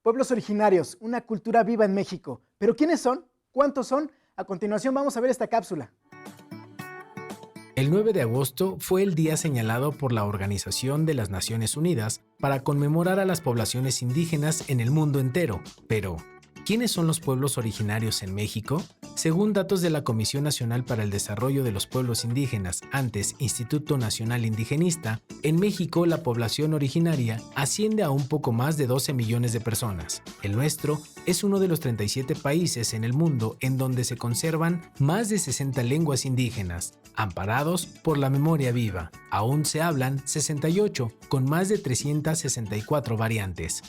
Pueblos originarios, una cultura viva en México. ¿Pero quiénes son? ¿Cuántos son? A continuación vamos a ver esta cápsula. El 9 de agosto fue el día señalado por la Organización de las Naciones Unidas para conmemorar a las poblaciones indígenas en el mundo entero. Pero, ¿quiénes son los pueblos originarios en México? Según datos de la Comisión Nacional para el Desarrollo de los Pueblos Indígenas, antes Instituto Nacional Indigenista, en México la población originaria asciende a un poco más de 12 millones de personas. El nuestro es uno de los 37 países en el mundo en donde se conservan más de 60 lenguas indígenas, amparados por la memoria viva. Aún se hablan 68, con más de 364 variantes.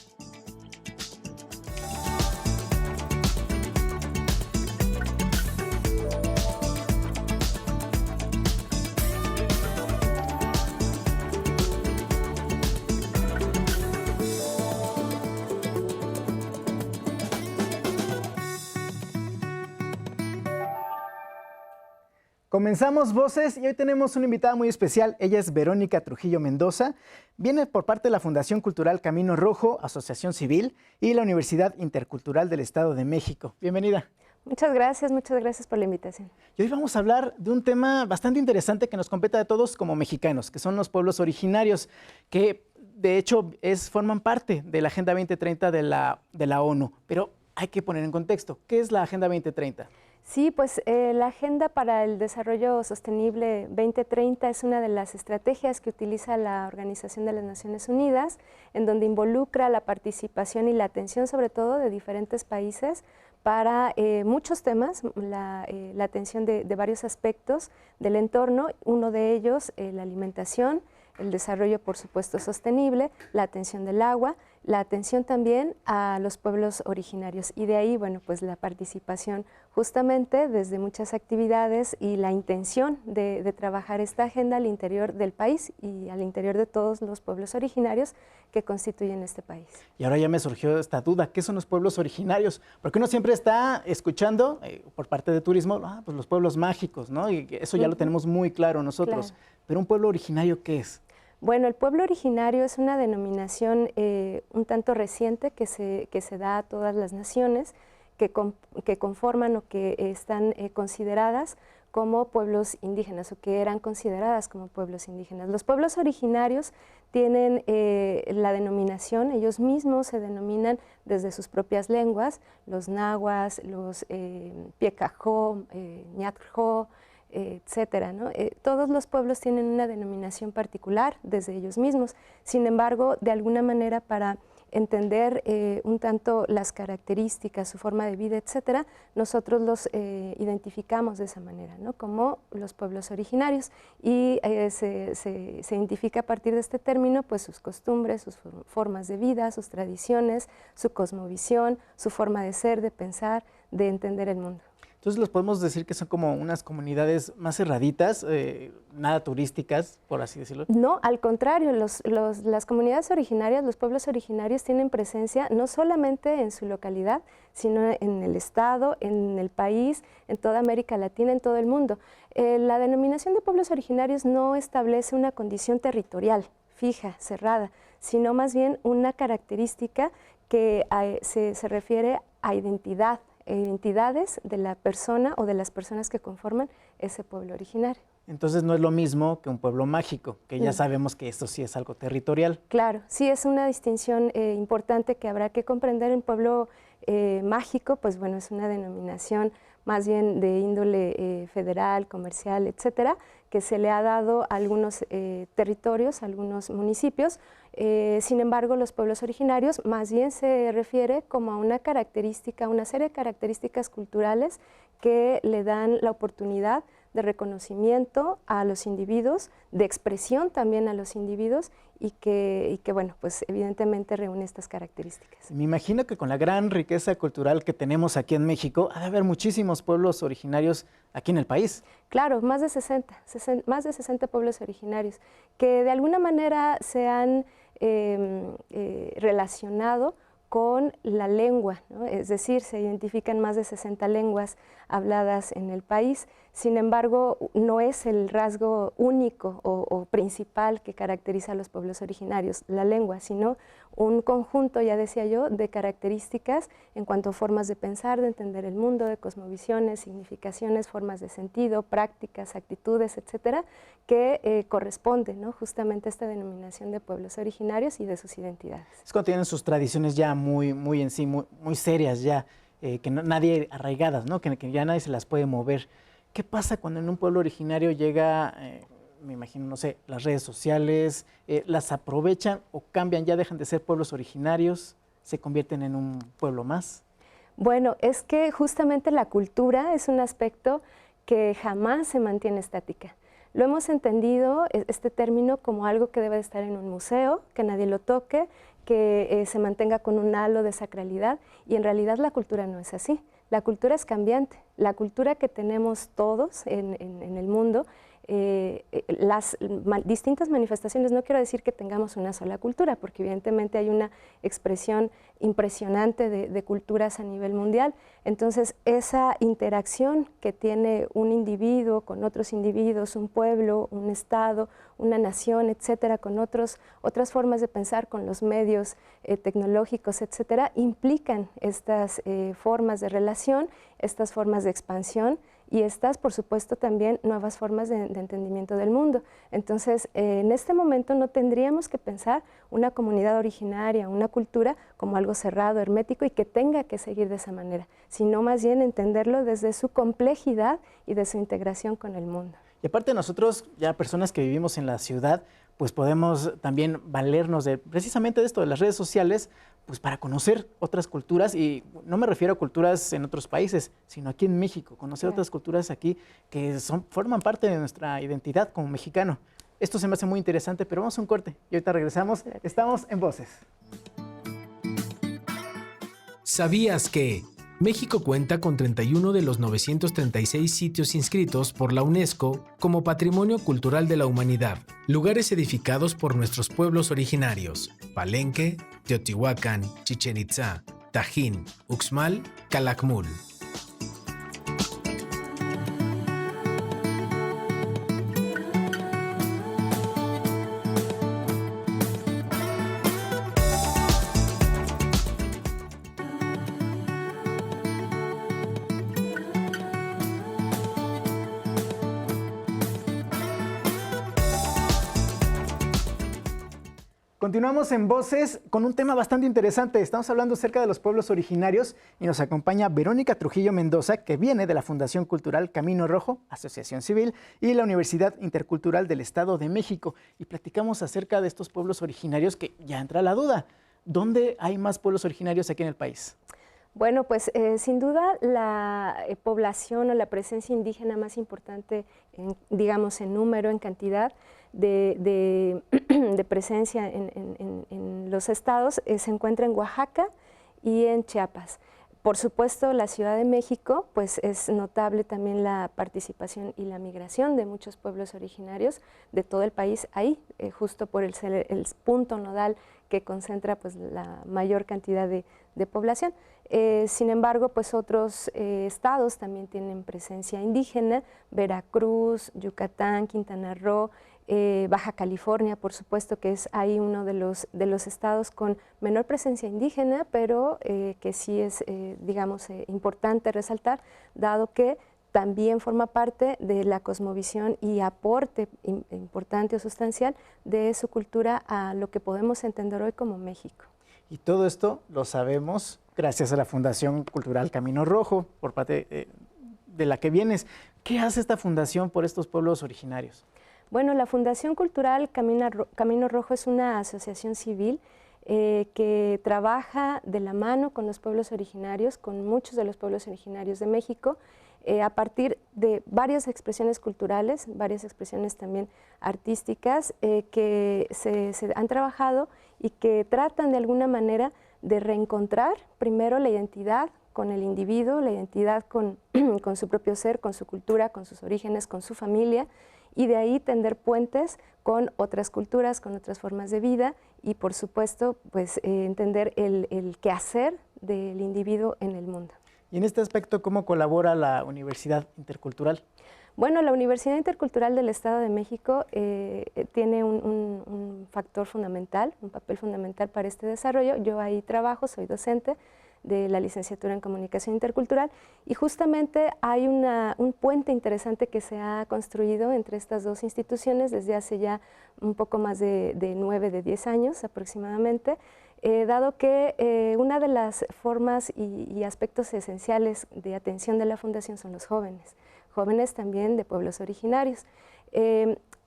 Comenzamos Voces y hoy tenemos una invitada muy especial. Ella es Verónica Trujillo Mendoza. Viene por parte de la Fundación Cultural Camino Rojo, Asociación Civil y la Universidad Intercultural del Estado de México. Bienvenida. Muchas gracias por la invitación. Y hoy vamos a hablar de un tema bastante interesante que nos compete a todos como mexicanos, que son los pueblos originarios, que de hecho forman parte de la Agenda 2030 de la ONU. Pero hay que poner en contexto, ¿qué es la Agenda 2030? Sí, pues la Agenda para el Desarrollo Sostenible 2030 es una de las estrategias que utiliza la Organización de las Naciones Unidas, en donde involucra la participación y la atención sobre todo de diferentes países para muchos temas, la atención de varios aspectos del entorno, uno de ellos la alimentación, el desarrollo por supuesto sostenible, la atención del agua, la atención también a los pueblos originarios y de ahí, bueno, pues la participación justamente desde muchas actividades y la intención de trabajar esta agenda al interior del país y al interior de todos los pueblos originarios que constituyen este país. Y ahora ya me surgió esta duda, ¿qué son los pueblos originarios? Porque uno siempre está escuchando por parte de turismo, pues los pueblos mágicos, ¿no? Y eso ya lo tenemos muy claro nosotros. Claro. Pero un pueblo originario, ¿qué es? Bueno, el pueblo originario es una denominación un tanto reciente que se da a todas las naciones que conforman o que están consideradas como pueblos indígenas o que eran consideradas como pueblos indígenas. Los pueblos originarios tienen la denominación, ellos mismos se denominan desde sus propias lenguas, los nahuas, los piecajó, ñatjó, etcétera, ¿no? Todos los pueblos tienen una denominación particular desde ellos mismos. Sin embargo, de alguna manera para entender un tanto las características, su forma de vida, etcétera, nosotros los identificamos de esa manera, ¿no? Como los pueblos originarios y se identifica a partir de este término pues sus costumbres, sus formas de vida, sus tradiciones, su cosmovisión, su forma de ser, de pensar, de entender el mundo. Entonces los podemos decir que son como unas comunidades más cerraditas, nada turísticas, por así decirlo. No, al contrario, las comunidades originarias, los pueblos originarios tienen presencia no solamente en su localidad, sino en el estado, en el país, en toda América Latina, en todo el mundo. La denominación de pueblos originarios no establece una condición territorial fija, cerrada, sino más bien una característica que se refiere a identidad, identidades de la persona o de las personas que conforman ese pueblo originario. Entonces no es lo mismo que un pueblo mágico, que ya sabemos que esto sí es algo territorial. Claro, sí es una distinción importante que habrá que comprender. En pueblo mágico, pues bueno, es una denominación más bien de índole federal, comercial, etcétera, que se le ha dado a algunos territorios, a algunos municipios. Sin embargo, los pueblos originarios más bien se refiere como a una característica, una serie de características culturales que le dan la oportunidad de reconocimiento a los individuos, de expresión también a los individuos y que bueno, pues evidentemente reúne estas características. Me imagino que con la gran riqueza cultural que tenemos aquí en México, ha de haber muchísimos pueblos originarios aquí en el país. Claro, más de 60 pueblos originarios que de alguna manera se han relacionado con la lengua, ¿no? Es decir, se identifican más de 60 lenguas habladas en el país. Sin embargo, no es el rasgo único o principal que caracteriza a los pueblos originarios, la lengua, sino un conjunto, ya decía yo, de características en cuanto a formas de pensar, de entender el mundo, de cosmovisiones, significaciones, formas de sentido, prácticas, actitudes, etcétera, que corresponden, ¿no?, justamente a esta denominación de pueblos originarios y de sus identidades. Es cuando tienen sus tradiciones ya muy en sí, muy serias ya, que nadie arraigadas, ¿no? Que ya nadie se las puede mover. ¿Qué pasa cuando en un pueblo originario llega, me imagino, no sé, las redes sociales, las aprovechan o cambian, ya dejan de ser pueblos originarios, se convierten en un pueblo más? Bueno, es que justamente la cultura es un aspecto que jamás se mantiene estática. Lo hemos entendido, este término, como algo que debe de estar en un museo, que nadie lo toque, que se mantenga con un halo de sacralidad, y en realidad la cultura no es así. La cultura es cambiante. La cultura que tenemos todos en el mundo, las distintas manifestaciones, no quiero decir que tengamos una sola cultura, porque evidentemente hay una expresión impresionante de culturas a nivel mundial. Entonces, esa interacción que tiene un individuo con otros individuos, un pueblo, un estado, una nación, etcétera, con otras formas de pensar, con los medios tecnológicos, etcétera, implican estas formas de relación, estas formas de expansión, y estas, por supuesto, también nuevas formas de entendimiento del mundo. Entonces, en este momento no tendríamos que pensar una comunidad originaria, una cultura, como algo cerrado, hermético y que tenga que seguir de esa manera, sino más bien entenderlo desde su complejidad y de su integración con el mundo. Y aparte nosotros, ya personas que vivimos en la ciudad, pues podemos también valernos precisamente de esto, de las redes sociales, pues para conocer otras culturas, y no me refiero a culturas en otros países, sino aquí en México, conocer otras culturas aquí que forman parte de nuestra identidad como mexicano. Esto se me hace muy interesante, pero vamos a un corte y ahorita regresamos. Estamos en Voces. ¿Sabías que México cuenta con 31 de los 936 sitios inscritos por la UNESCO como Patrimonio Cultural de la Humanidad, lugares edificados por nuestros pueblos originarios: Palenque, Teotihuacán, Chichén Itzá, Tajín, Uxmal, Calakmul? Continuamos en Voces con un tema bastante interesante. Estamos hablando acerca de los pueblos originarios y nos acompaña Verónica Trujillo Mendoza, que viene de la Fundación Cultural Camino Rojo, Asociación Civil, y la Universidad Intercultural del Estado de México. Y platicamos acerca de estos pueblos originarios, que ya entra la duda. ¿Dónde hay más pueblos originarios aquí en el país? Bueno, pues sin duda la población o la presencia indígena más importante, digamos en número, en cantidad de presencia en los estados, se encuentra en Oaxaca y en Chiapas. Por supuesto, la Ciudad de México, pues es notable también la participación y la migración de muchos pueblos originarios de todo el país ahí, justo por el punto nodal que concentra pues la mayor cantidad de población. Sin embargo, pues otros estados también tienen presencia indígena: Veracruz, Yucatán, Quintana Roo, Baja California, por supuesto, que es ahí uno de los estados con menor presencia indígena, pero que sí es, digamos, importante resaltar, dado que también forma parte de la cosmovisión y aporte importante o sustancial de su cultura a lo que podemos entender hoy como México. Y todo esto lo sabemos gracias a la Fundación Cultural Camino Rojo, por parte de la que vienes. ¿Qué hace esta fundación por estos pueblos originarios? Bueno, la Fundación Cultural Camino Rojo es una asociación civil que trabaja de la mano con los pueblos originarios, con muchos de los pueblos originarios de México, a partir de varias expresiones culturales, varias expresiones también artísticas que se han trabajado y que tratan de alguna manera de reencontrar primero la identidad con el individuo, la identidad con su propio ser, con su cultura, con sus orígenes, con su familia, y de ahí tender puentes con otras culturas, con otras formas de vida y, por supuesto, pues entender el quehacer del individuo en el mundo. Y en este aspecto, ¿cómo colabora la Universidad Intercultural? Bueno, la Universidad Intercultural del Estado de México tiene un factor fundamental, un papel fundamental para este desarrollo. Yo ahí trabajo, soy docente de la licenciatura en Comunicación Intercultural y justamente hay un puente interesante que se ha construido entre estas dos instituciones desde hace ya un poco más de 9, de 10 años aproximadamente, dado que una de las formas y aspectos esenciales de atención de la Fundación son los jóvenes también de pueblos originarios.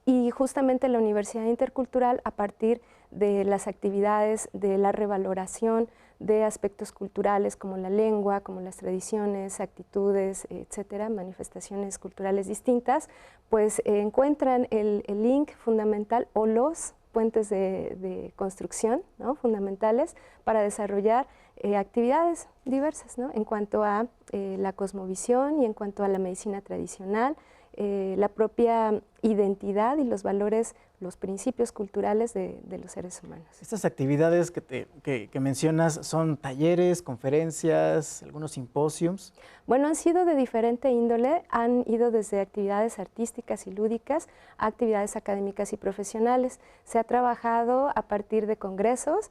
Y justamente la Universidad Intercultural, a partir de las actividades de la revaloración de aspectos culturales como la lengua, como las tradiciones, actitudes, etcétera, manifestaciones culturales distintas, pues encuentran el link fundamental o los puentes de construcción, ¿no?, fundamentales para desarrollar actividades diversas, ¿no?, en cuanto a la cosmovisión y en cuanto a la medicina tradicional, la propia identidad y los valores, los principios culturales de los seres humanos. Estas actividades que mencionas son talleres, conferencias, algunos simposios. Bueno, han sido de diferente índole, han ido desde actividades artísticas y lúdicas a actividades académicas y profesionales. Se ha trabajado a partir de congresos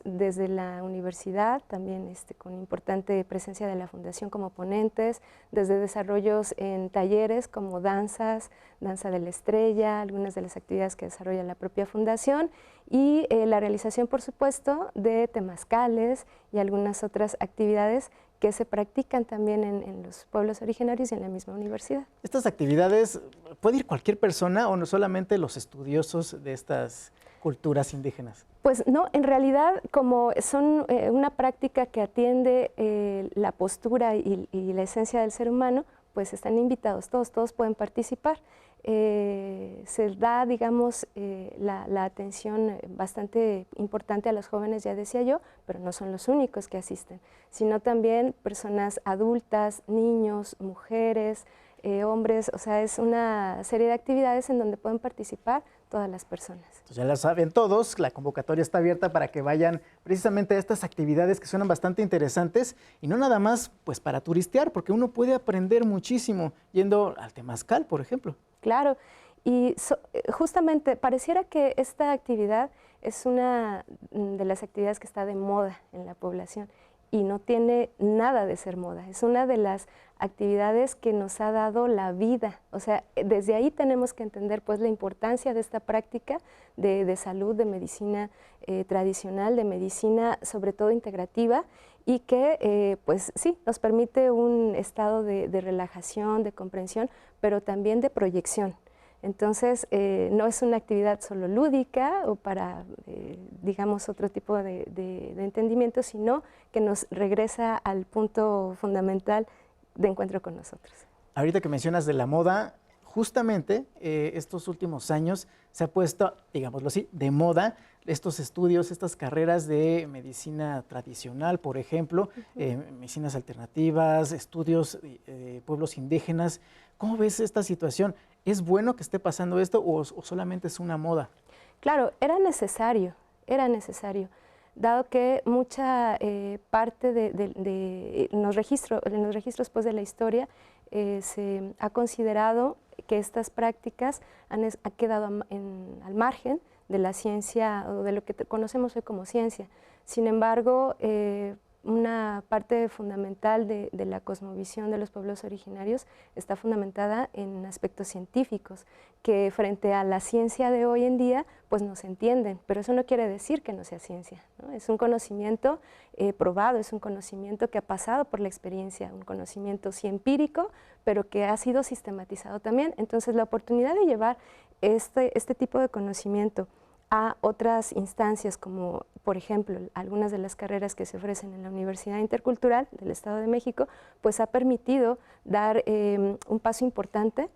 desde la universidad, también con importante presencia de la Fundación como ponentes, desde desarrollos en talleres como danza de la estrella, algunas de las actividades que desarrolla la propia Fundación y la realización, por supuesto, de temazcales y algunas otras actividades que se practican también en los pueblos originarios y en la misma universidad. ¿Estas actividades puede ir cualquier persona o no solamente los estudiosos de estas culturas indígenas? Pues no, en realidad como son una práctica que atiende la postura y la esencia del ser humano, pues están invitados todos pueden participar. Se da, digamos, la atención bastante importante a los jóvenes, ya decía yo, pero no son los únicos que asisten, sino también personas adultas, niños, mujeres, hombres, o sea, es una serie de actividades en donde pueden participar todas las personas. Entonces ya lo saben todos, la convocatoria está abierta para que vayan precisamente a estas actividades que suenan bastante interesantes y no nada más pues para turistear, porque uno puede aprender muchísimo yendo al temazcal, por ejemplo. Claro, y justamente pareciera que esta actividad es una de las actividades que está de moda en la población y no tiene nada de ser moda, es una de las actividades que nos ha dado la vida, o sea, desde ahí tenemos que entender pues la importancia de esta práctica de salud, de medicina tradicional, de medicina sobre todo integrativa y que pues sí, nos permite un estado de relajación, de comprensión, pero también de proyección. Entonces, no es una actividad solo lúdica o para, digamos, otro tipo de entendimiento, sino que nos regresa al punto fundamental de encuentro con nosotros. Ahorita que mencionas de la moda, justamente estos últimos años se ha puesto, digámoslo así, de moda estos estudios, estas carreras de medicina tradicional, por ejemplo, medicinas alternativas, estudios de pueblos indígenas. ¿Cómo ves esta situación? ¿Es bueno que esté pasando esto o solamente es una moda? Claro, era necesario, dado que mucha parte en los registros pues, de la historia se ha considerado que estas prácticas han quedado al margen de la ciencia o de lo que conocemos hoy como ciencia. Sin embargo, una parte fundamental de la cosmovisión de los pueblos originarios está fundamentada en aspectos científicos, que frente a la ciencia de hoy en día, pues no se entienden, pero eso no quiere decir que no sea ciencia, ¿no? Es un conocimiento probado, es un conocimiento que ha pasado por la experiencia, un conocimiento sí empírico, pero que ha sido sistematizado también. Entonces, la oportunidad de llevar este tipo de conocimiento a otras instancias como, por ejemplo, algunas de las carreras que se ofrecen en la Universidad Intercultural del Estado de México, pues ha permitido dar un paso importante,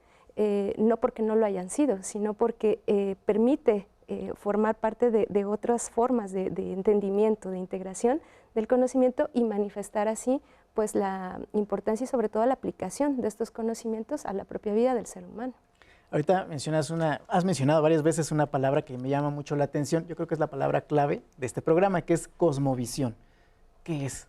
no porque no lo hayan sido, sino porque permite formar parte de otras formas de entendimiento, de integración del conocimiento y manifestar así pues la importancia y sobre todo la aplicación de estos conocimientos a la propia vida del ser humano. Ahorita has mencionado varias veces una palabra que me llama mucho la atención, yo creo que es la palabra clave de este programa, que es cosmovisión. ¿Qué es?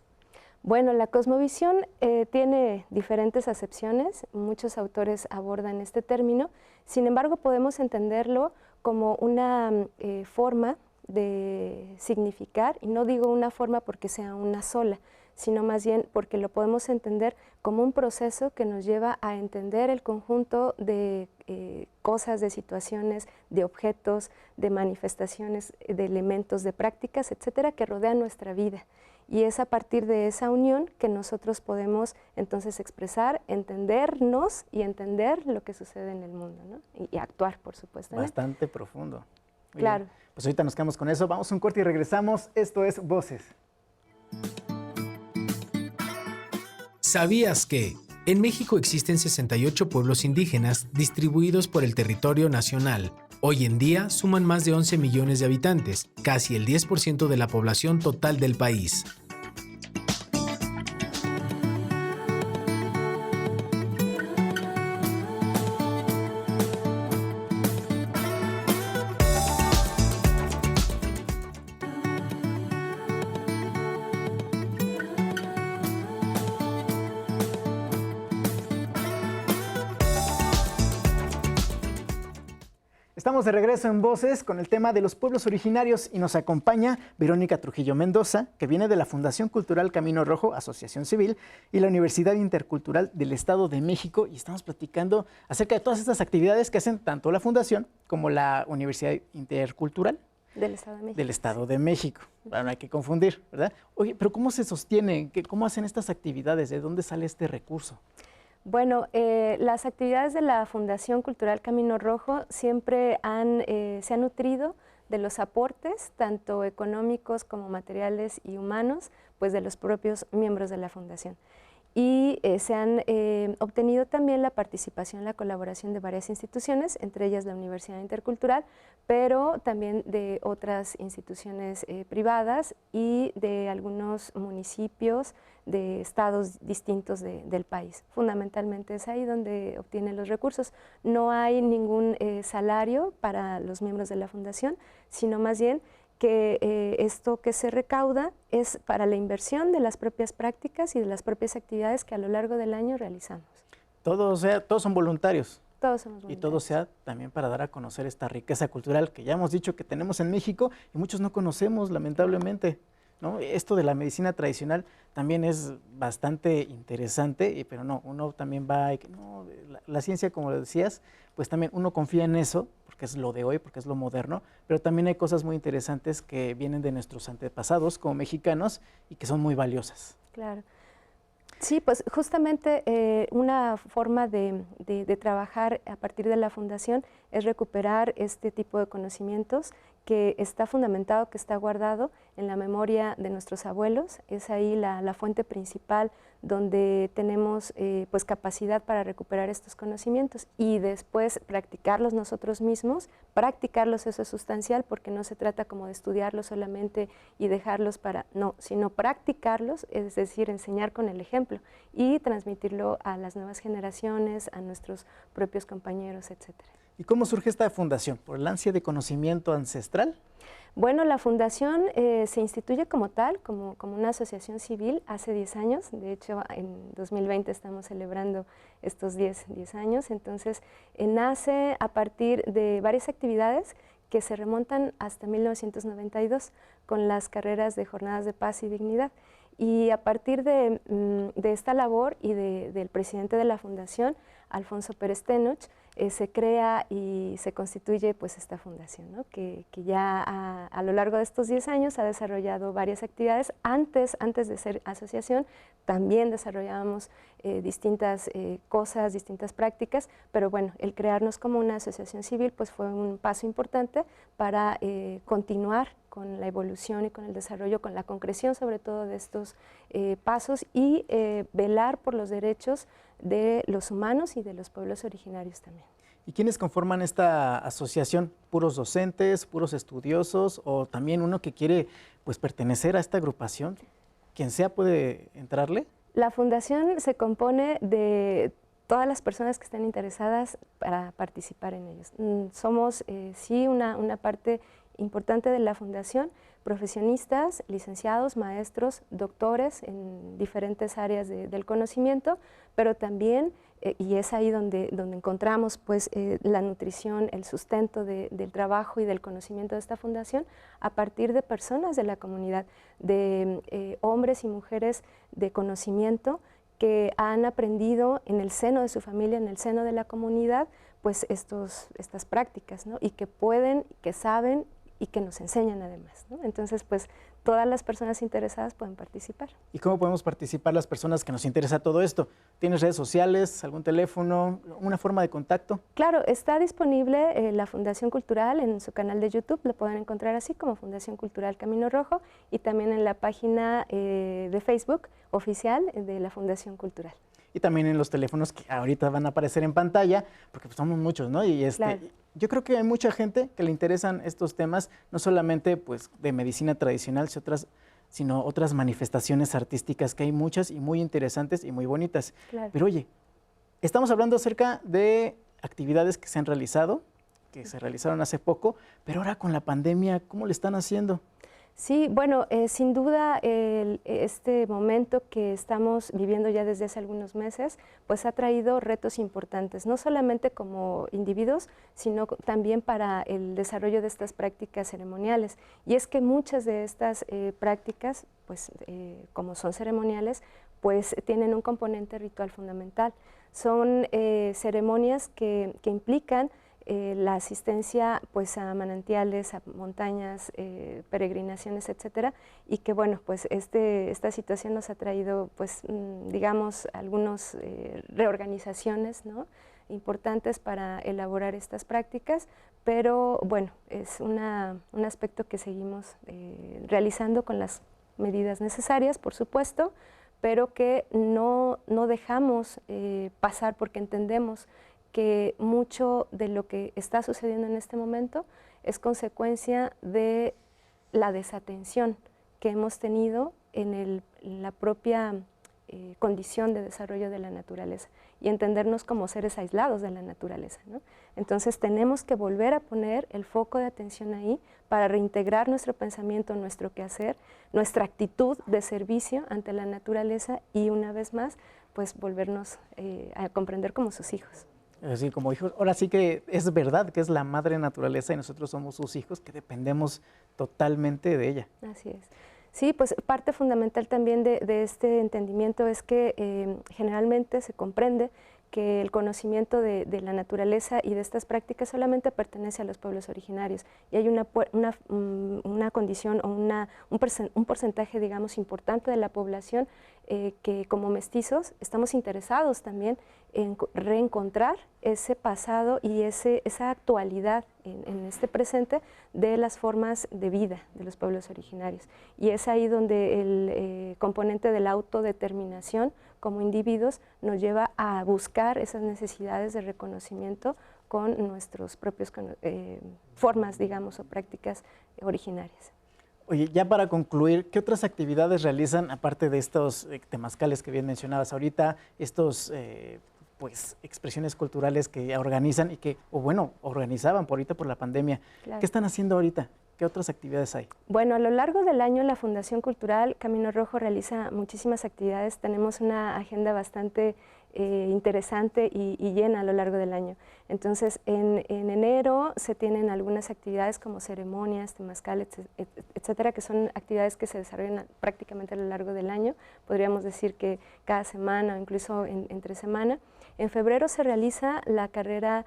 Bueno, la cosmovisión tiene diferentes acepciones, muchos autores abordan este término, sin embargo podemos entenderlo como una forma de significar, y no digo una forma porque sea una sola, sino más bien porque lo podemos entender como un proceso que nos lleva a entender el conjunto de cosas, de situaciones, de objetos, de manifestaciones, de elementos, de prácticas, etcétera, que rodean nuestra vida. Y es a partir de esa unión que nosotros podemos entonces expresar, entendernos y entender lo que sucede en el mundo, ¿no? Y actuar, por supuesto, ¿no? Bastante profundo. Muy claro. bien. Pues ahorita nos quedamos con eso. Vamos a un corte y regresamos. Esto es Voces. ¿Sabías que en México existen 68 pueblos indígenas distribuidos por el territorio nacional? Hoy en día suman más de 11 millones de habitantes, casi el 10% de la población total del país. Estamos de regreso en Voces con el tema de los pueblos originarios y nos acompaña Verónica Trujillo Mendoza, que viene de la Fundación Cultural Camino Rojo, Asociación Civil, y la Universidad Intercultural del Estado de México, y estamos platicando acerca de todas estas actividades que hacen tanto la Fundación como la Universidad Intercultural Del Estado de México. Del Estado de México. Bueno, no hay que confundir, ¿verdad? Oye, pero ¿cómo se sostienen? ¿Cómo hacen estas actividades? ¿De dónde sale este recurso? Bueno, las actividades de la Fundación Cultural Camino Rojo siempre se han nutrido de los aportes, tanto económicos como materiales y humanos, pues de los propios miembros de la Fundación. Y se han obtenido también la participación, la colaboración de varias instituciones, entre ellas la Universidad Intercultural, pero también de otras instituciones privadas y de algunos municipios de estados distintos del país. Fundamentalmente es ahí donde obtienen los recursos. No hay ningún salario para los miembros de la Fundación, sino más bien que esto que se recauda es para la inversión de las propias prácticas y de las propias actividades que a lo largo del año realizamos. Todos son voluntarios. Todos somos voluntarios. Y todo sea también para dar a conocer esta riqueza cultural que ya hemos dicho que tenemos en México y muchos no conocemos, lamentablemente, ¿no? Esto de la medicina tradicional también es bastante interesante, pero no, uno también va, no, la ciencia, como decías, pues también uno confía en eso, porque es lo de hoy, porque es lo moderno, pero también hay cosas muy interesantes que vienen de nuestros antepasados como mexicanos y que son muy valiosas. Claro. Sí, pues justamente una forma de trabajar a partir de la Fundación es recuperar este tipo de conocimientos que está fundamentado, que está guardado en la memoria de nuestros abuelos. Es ahí la fuente principal donde tenemos pues capacidad para recuperar estos conocimientos y después practicarlos nosotros mismos. Practicarlos, eso es sustancial, porque no se trata como de estudiarlos solamente y dejarlos para, no, sino practicarlos, es decir, enseñar con el ejemplo y transmitirlo a las nuevas generaciones, a nuestros propios compañeros, etcétera. ¿Y cómo surge esta fundación? ¿Por el ansia de conocimiento ancestral? Bueno, la fundación se instituye como tal, como una asociación civil hace 10 años. De hecho, en 2020 estamos celebrando estos 10 años. Entonces, nace a partir de varias actividades que se remontan hasta 1992 con las carreras de Jornadas de Paz y Dignidad. Y a partir de esta labor y del presidente de la fundación, Alfonso Pérez Tenoch, se crea y se constituye pues esta fundación, ¿no? que ya a lo largo de estos 10 años ha desarrollado varias actividades. Antes de ser asociación también desarrollábamos distintas cosas, distintas prácticas, pero bueno, el crearnos como una asociación civil pues fue un paso importante para continuar con la evolución y con el desarrollo, con la concreción sobre todo de estos pasos y velar por los derechos de los humanos y de los pueblos originarios también. ¿Y quiénes conforman esta asociación? ¿Puros docentes, puros estudiosos o también uno que quiere pues pertenecer a esta agrupación? ¿Quien sea puede entrarle? La fundación se compone de todas las personas que estén interesadas para participar en ellos. Somos sí una parte importante de la Fundación, profesionistas, licenciados, maestros, doctores en diferentes áreas del conocimiento, pero también, y es ahí donde encontramos pues, la nutrición, el sustento del trabajo y del conocimiento de esta fundación, a partir de personas de la comunidad, de hombres y mujeres de conocimiento que han aprendido en el seno de su familia, en el seno de la comunidad, pues estas prácticas, ¿no? Y que pueden, que saben y que nos enseñan además, ¿no? Entonces, pues todas las personas interesadas pueden participar. ¿Y cómo podemos participar las personas que nos interesa todo esto? ¿Tienes redes sociales, algún teléfono, una forma de contacto? Claro, está disponible la Fundación Cultural en su canal de YouTube, lo pueden encontrar así como Fundación Cultural Camino Rojo, y también en la página de Facebook oficial de la Fundación Cultural. Y también en los teléfonos que ahorita van a aparecer en pantalla, porque pues somos muchos, ¿no? Y Claro. yo creo que hay mucha gente que le interesan estos temas, no solamente pues de medicina tradicional, sino otras manifestaciones artísticas, que hay muchas y muy interesantes y muy bonitas. Claro. Pero oye, estamos hablando acerca de actividades que se han realizado, que se realizaron hace poco, pero ahora con la pandemia, ¿cómo le están haciendo? Sí, bueno, sin duda este momento que estamos viviendo ya desde hace algunos meses, pues ha traído retos importantes, no solamente como individuos, sino también para el desarrollo de estas prácticas ceremoniales. Y es que muchas de estas prácticas, pues como son ceremoniales, pues tienen un componente ritual fundamental. Son ceremonias que implican la asistencia pues, a manantiales, a montañas, peregrinaciones, etcétera, y que bueno, pues esta situación nos ha traído, pues, digamos, algunas reorganizaciones, ¿no?, importantes para elaborar estas prácticas, pero bueno, es un aspecto que seguimos realizando con las medidas necesarias, por supuesto, pero que no dejamos pasar porque entendemos que mucho de lo que está sucediendo en este momento es consecuencia de la desatención que hemos tenido en la propia condición de desarrollo de la naturaleza y entendernos como seres aislados de la naturaleza, ¿no? Entonces tenemos que volver a poner el foco de atención ahí para reintegrar nuestro pensamiento, nuestro quehacer, nuestra actitud de servicio ante la naturaleza y una vez más, pues volvernos a comprender como sus hijos. Así como hijos, ahora sí que es verdad que es la madre naturaleza y nosotros somos sus hijos que dependemos totalmente de ella. Así es. Sí, pues parte fundamental también de este entendimiento es que generalmente se comprende que el conocimiento de la naturaleza y de estas prácticas solamente pertenece a los pueblos originarios y hay una condición o un porcentaje, digamos, importante de la población que como mestizos estamos interesados también en reencontrar ese pasado y esa actualidad en este presente de las formas de vida de los pueblos originarios. Y es ahí donde el componente de la autodeterminación como individuos nos lleva a buscar esas necesidades de reconocimiento con nuestros propios formas, digamos, o prácticas originarias. Oye, ya para concluir, ¿qué otras actividades realizan aparte de estos temazcales que bien mencionabas ahorita, estos pues expresiones culturales que organizan y que, o bueno, organizaban por ahorita por la pandemia? Claro. ¿Qué están haciendo ahorita? ¿Qué otras actividades hay? Bueno, a lo largo del año la Fundación Cultural Camino Rojo realiza muchísimas actividades. Tenemos una agenda bastante interesante y llena a lo largo del año. Entonces, en enero se tienen algunas actividades como ceremonias, temazcales, etcétera, que son actividades que se desarrollan prácticamente a lo largo del año. Podríamos decir que cada semana o incluso entre semana. En febrero se realiza la carrera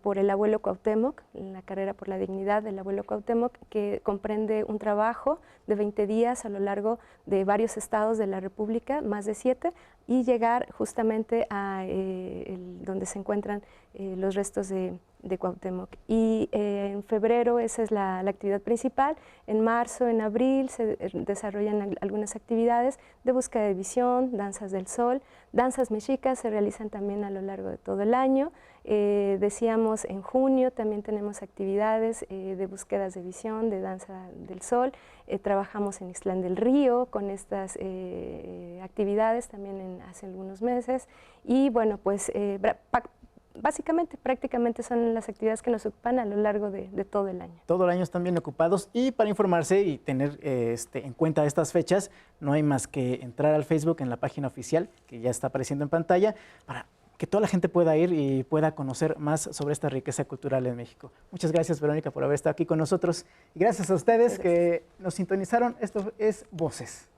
por el abuelo Cuauhtémoc, la carrera por la dignidad del abuelo Cuauhtémoc, que comprende un trabajo de 20 días a lo largo de varios estados de la República, más de 7, y llegar justamente a donde se encuentran los restos de Cuauhtémoc. Y en febrero esa es la actividad principal. En marzo, en abril se desarrollan algunas actividades de búsqueda de visión, danzas del sol, danzas mexicas se realizan también a lo largo de todo el año. Decíamos en junio también tenemos actividades de búsquedas de visión, de danza del sol. Trabajamos en Ixtlán del Río con estas actividades también hace algunos meses. Y bueno, pues básicamente, prácticamente son las actividades que nos ocupan a lo largo de todo el año. Todo el año están bien ocupados y para informarse y tener en cuenta estas fechas, no hay más que entrar al Facebook en la página oficial que ya está apareciendo en pantalla para que toda la gente pueda ir y pueda conocer más sobre esta riqueza cultural en México. Muchas gracias, Verónica, por haber estado aquí con nosotros y gracias a ustedes que nos sintonizaron. Esto es Voces.